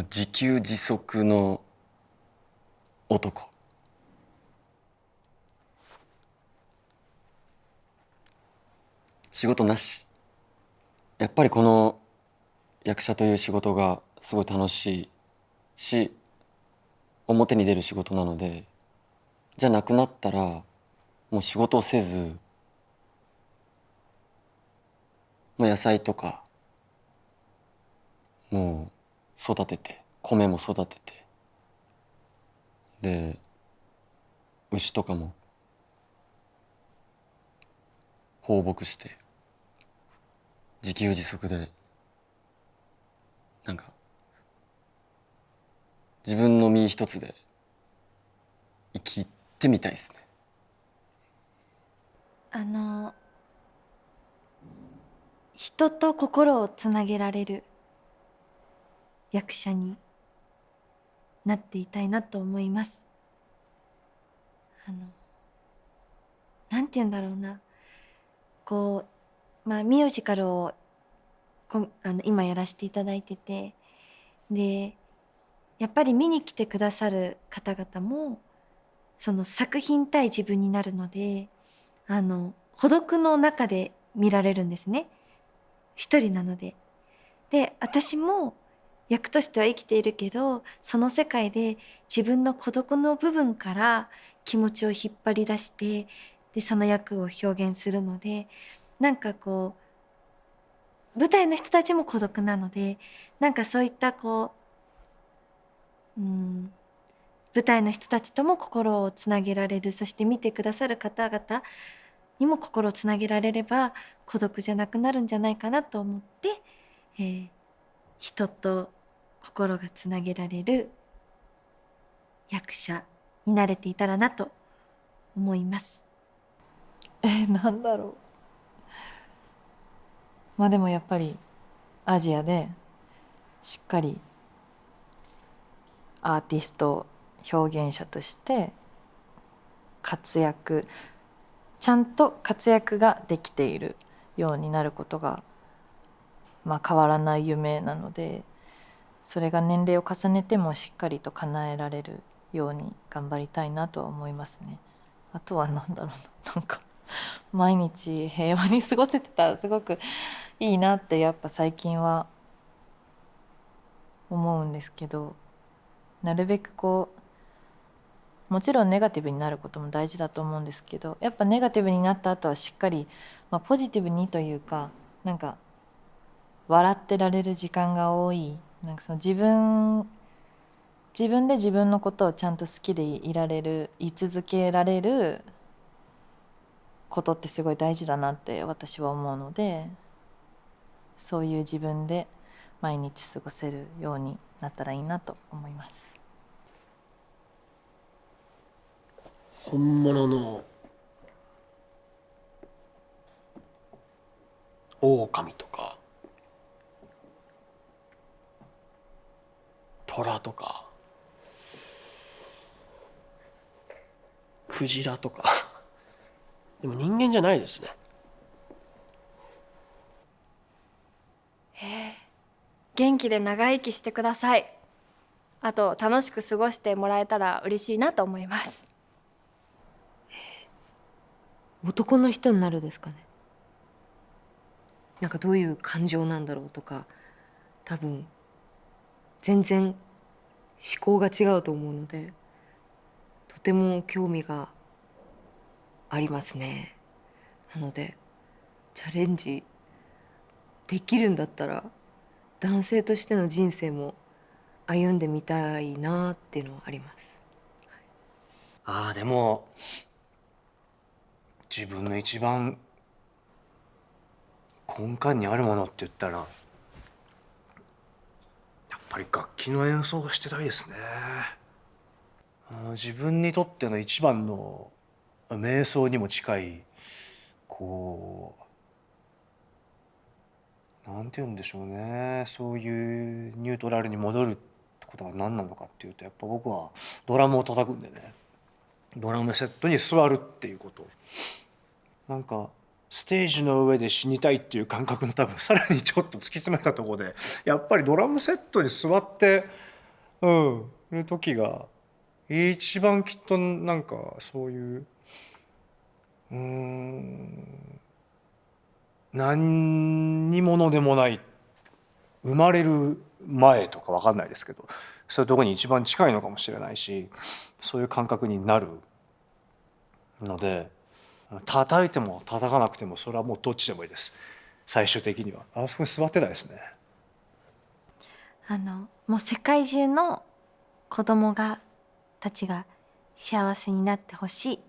う自給自足の男。仕事なし。やっぱりこの役者という仕事がすごい楽しいし、表に出る仕事なので、じゃなくなったらもう仕事をせず、もう野菜とかもう育てて、米も育てて、で牛とかも放牧して自給自足で、なんか自分の身一つで生きてみたいですね。あの人と心をつなげられる役者になっていたいなと思います。あのなんて言うんだろうな、こミュージカルを今やらせていただいてて、でやっぱり見に来てくださる方々もその作品対自分になるので、孤独の中で見られるんですね。一人なので。で、私も役としては生きているけど、その世界で自分の孤独の部分から気持ちを引っ張り出して、で、その役を表現するので、なんかこ舞台の人たちも孤独なので、なんかそういった舞台の人たちとも心をつなげられる、そして見てくださる方々にも心をつなげられれば孤独じゃなくなるんじゃないかなと思って、えー人と心がつなげられる役者になれていたらなと思います。なんだろう。まあでもやっぱりアジアでしっかりアーティスト表現者として活躍、ちゃんと活躍ができているようになることが、変わらない夢なので、それが年齢を重ねてもしっかりと叶えられるように頑張りたいなとは思いますね。あとは何だろうな、なんか毎日平和に過ごせてたらすごくいいなってやっぱ最近は思うんですけど、なるべくもちろんネガティブになることも大事だと思うんですけど、やっぱネガティブになった後はしっかり、ポジティブにというか、なんか笑ってられる時間が多い、なんかその自分で自分のことをちゃんと好きでいられる、居続けられることってすごい大事だなって私は思うので、そういう自分で毎日過ごせるようになったらいいなと思います。本物の狼とか虎とかクジラとかでも人間じゃないですね。元気で長生きしてください。あと楽しく過ごしてもらえたら嬉しいなと思います。男の人になるですかね。なんかどういう感情なんだろうとか、多分全然思考が違うと思うので、とても興味がありますね。なのでチャレンジできるんだったら男性としての人生も歩んでみたいなっていうのはあります。でも自分の一番根幹にあるものって言ったらやっぱり楽器の演奏がしてたいですね。自分にとっての一番の瞑想にも近い、なんて言うんでしょうね、そういうニュートラルに戻るってことが何なのかっていうと、やっぱ僕はドラムを叩くんでね、ドラムセットに座るっていうこと、なんかステージの上で死にたいっていう感覚の多分さらにちょっと突き詰めたところで、やっぱりドラムセットに座ってる時が一番きっとなんかそういう何にものでもない生まれる前とか分かんないですけど、そういうところに一番近いのかもしれないし、そういう感覚になるので、叩いても叩かなくてもそれはもうどっちでもいいです。最終的にはあそこに座ってたいですね。もう世界中の子供たちが幸せになってほし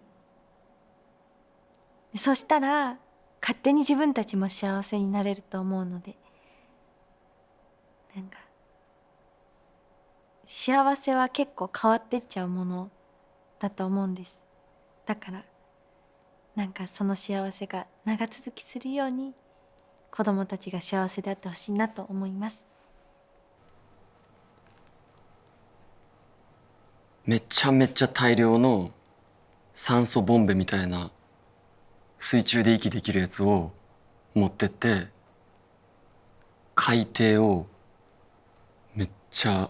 い。そしたら勝手に自分たちも幸せになれると思うので、なんか幸せは結構変わってっちゃうものだと思うんです。だからなんかその幸せが長続きするように子供たちが幸せであってほしいなと思います。めちゃめちゃ大量の酸素ボンベみたいな水中で息できるやつを持ってって海底をめっちゃ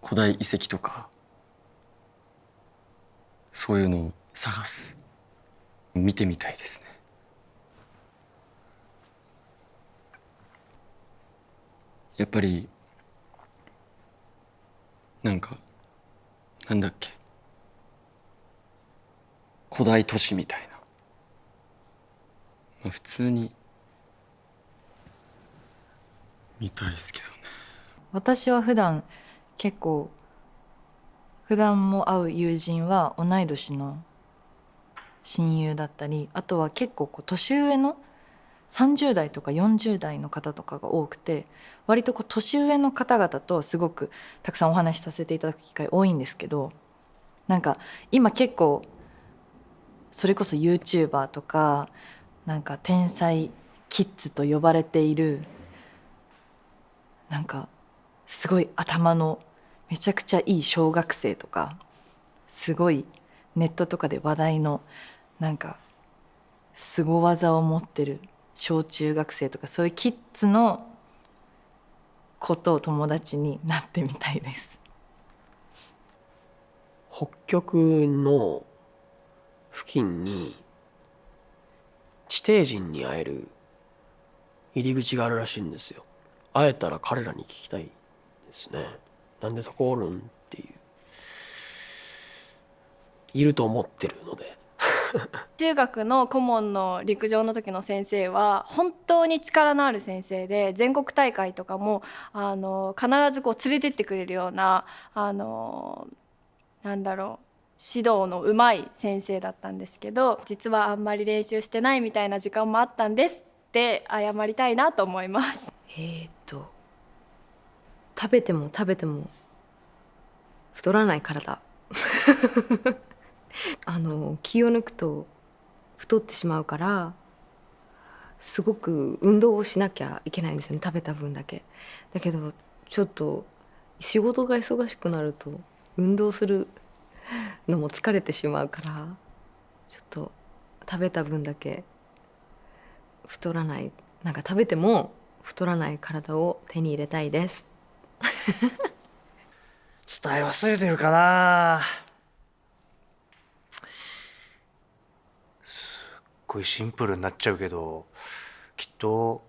古代遺跡とかそういうのを探す。見てみたいですね。やっぱりなんかなんだっけ、古代都市みたいな、まあ、普通に見たいですけどね。私は普段結構普段も会う友人は同い年の親友だったり、あとは結構年上の30代とか40代の方とかが多くて、割と年上の方々とすごくたくさんお話しさせていただく機会多いんですけど、なんか今結構それこそ YouTuber とかなんか天才キッズと呼ばれている、なんかすごい頭のめちゃくちゃいい小学生とか、すごいネットとかで話題のなんか凄技を持ってる小中学生とか、そういうキッズのことを友達になってみたいです。北極の付近に地底人に会える入り口があるらしいんですよ。会えたら彼らに聞きたいですね。なんでそこおるんっていう、いると思ってるので。中学の顧問の陸上の時の先生は本当に力のある先生で、全国大会とかも必ず連れてってくれるようななんだろう、指導のうまい先生だったんですけど、実はあんまり練習してないみたいな時間もあったんですって謝りたいなと思います。食べても食べても太らない体気を抜くと太ってしまうから、すごく運動をしなきゃいけないんですよね、食べた分だけ。だけどちょっと仕事が忙しくなると運動するのも疲れてしまうから、ちょっと食べた分だけ太らない、なんか食べても太らない体を手に入れたいです。伝え忘れてるかな。すっごいシンプルになっちゃうけど、きっと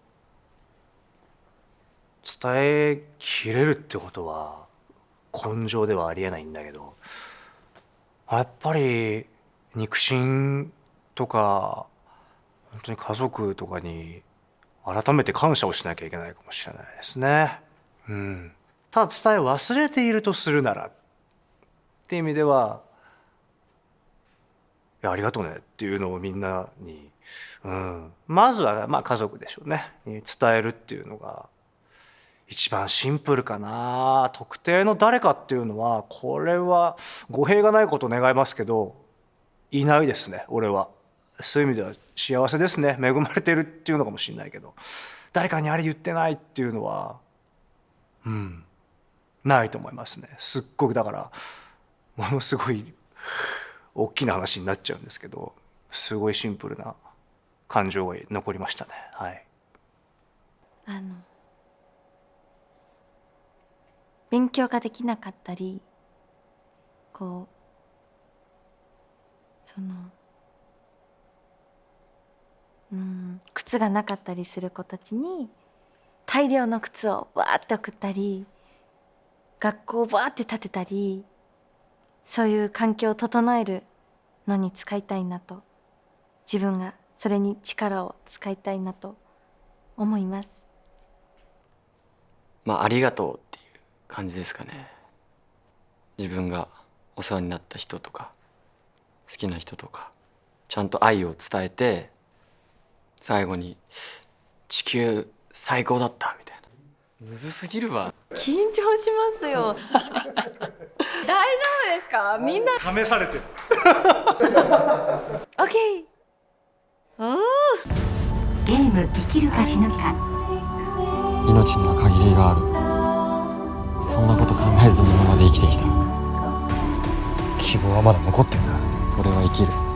伝えきれるってことは根性ではありえないんだけど、やっぱり肉親とか本当に家族とかに改めて感謝をしなきゃいけないかもしれないですね。ただ伝え忘れているとするならっていう意味では、いやありがとうねっていうのをみんなに、まずはまあ家族でしょうねに伝えるっていうのが一番シンプルかな。特定の誰かっていうのは、これは語弊がないことを願いますけどいないですね、俺は。そういう意味では幸せですね、恵まれてるっていうのかもしれないけど、誰かにあれ言ってないっていうのはないと思いますね。すっごくだからものすごい大きな話になっちゃうんですけど、すごいシンプルな感情が残りましたね。はい。勉強ができなかったり、靴がなかったりする子たちに大量の靴をバーって送ったり、学校をバーって建てたり、そういう環境を整えるのに使いたいなと、自分がそれに力を使いたいなと思います。まあありがとうっていう感じですかね。自分がお世話になった人とか好きな人とかちゃんと愛を伝えて、最後に地球最高だったみたいな。むずすぎるわ。緊張しますよ。大丈夫ですか？みんな試されてる。オッケー。ゲーム生きるか死ぬか。命には限りがある。そんなこと考えずに今まで生きてきた。希望はまだ残ってんだ。俺は生きる。